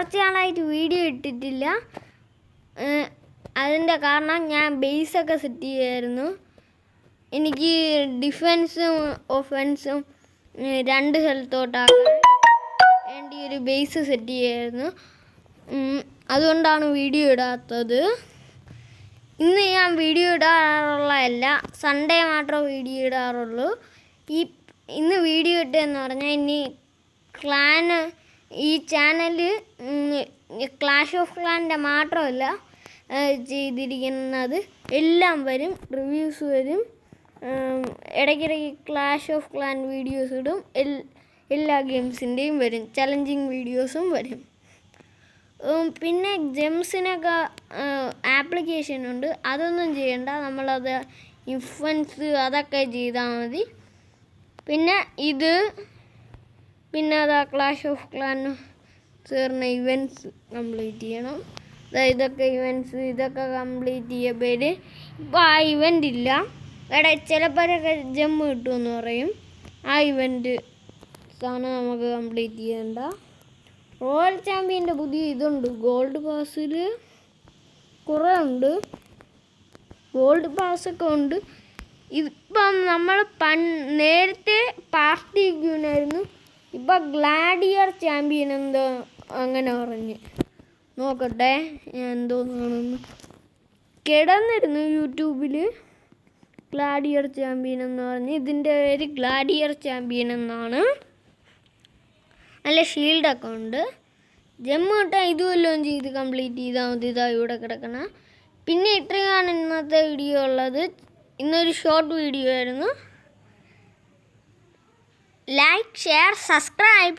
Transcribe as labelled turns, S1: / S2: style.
S1: കുറച്ച് നാളായിട്ട് വീഡിയോ ഇട്ടിട്ടില്ല. അതിൻ്റെ കാരണം ഞാൻ ബേസൊക്കെ സെറ്റ് ചെയ്യായിരുന്നു. എനിക്ക് ഡിഫെൻസും ഒഫൻസും 2 സ്ഥലത്തോട്ടാക്കാൻ വേണ്ടി ഒരു ബേസ് സെറ്റ് ചെയ്യായിരുന്നു. അതുകൊണ്ടാണ് വീഡിയോ ഇടാത്തത്. ഇന്ന് ഞാൻ വീഡിയോ ഇടാറുള്ളതല്ല, സൺഡേ മാത്രമേ വീഡിയോ ഇടാറുള്ളൂ. ഇന്ന് വീഡിയോ ഇട്ടതെന്ന് പറഞ്ഞാൽ ഇനി ഈ ചാനൽ ക്ലാഷ് ഓഫ് ക്ലാൻ്റെ മാത്രമല്ല ചെയ്തിരിക്കുന്നത്, എല്ലാം വരും. റിവ്യൂസ് വരും, ഇടയ്ക്കിടയ്ക്ക് ക്ലാഷ് ഓഫ് ക്ലാൻ വീഡിയോസ് ഇടും. എല്ലാ ഗെയിംസിൻ്റെയും വരും, ചലഞ്ചിങ് വീഡിയോസും വരും. പിന്നെ ജെംസിനൊക്കെ ആപ്ലിക്കേഷൻ ഉണ്ട്, അതൊന്നും ചെയ്യണ്ട. നമ്മളത് ഇൻഫ്ലുവൻസ് അതൊക്കെ ചെയ്താൽ മതി. പിന്നെ അതാ ക്ലാഷ് ഓഫ് ക്ലാൻ ചേർന്ന ഇവൻറ്റ്സ് കംപ്ലീറ്റ് ചെയ്യണം. ഇതൊക്കെ ഇവൻറ്റ്സ്, ഇതൊക്കെ കംപ്ലീറ്റ് ചെയ്യ പേര്. ഇപ്പോൾ ആ ഇവൻ്റ് ഇല്ല. ചിലപ്പോഴൊക്കെ ജമ്മ് കിട്ടുമെന്ന് പറയും. ആ ഇവൻ്റ് ആണ് നമുക്ക് കംപ്ലീറ്റ് ചെയ്യേണ്ട. റോയൽ ചാമ്പ്യൻ്റെ പുതിയ ഇതുണ്ട്, ഗോൾഡ് പാസിൽ കുറേ ഉണ്ട്. ഗോൾഡ് പാസ്സൊക്കെ ഉണ്ട്. ഇപ്പം നമ്മൾ നേരത്തെ പാർട്ടി ക്യൂനായിരുന്നു, ഇപ്പം ഗ്ലാഡിയർ ചാമ്പ്യൻ എന്തോ അങ്ങനെ പറഞ്ഞ്. നോക്കട്ടെ ഞാൻ എന്തോന്നാണെന്ന്. കിടന്നിരുന്നു യൂട്യൂബിൽ ഗ്ലാഡിയർ ചാമ്പ്യൻ എന്ന് പറഞ്ഞ്. ഇതിൻ്റെ പേര് ഗ്ലാഡിയർ ചാമ്പ്യൻ എന്നാണ്. നല്ല ഷീൽഡൊക്കെ ഉണ്ട്. ജമ്മു കിട്ടാൻ ഇതുവല്ലതും ചെയ്ത് കംപ്ലീറ്റ് ചെയ്താൽ മതി. ഇതാ ഇവിടെ കിടക്കണ. പിന്നെ ഇത്രയാണ് ഇന്നത്തെ വീഡിയോ ഉള്ളത്. ഇന്നൊരു ഷോർട്ട് വീഡിയോ ആയിരുന്നു. Like, share, subscribe.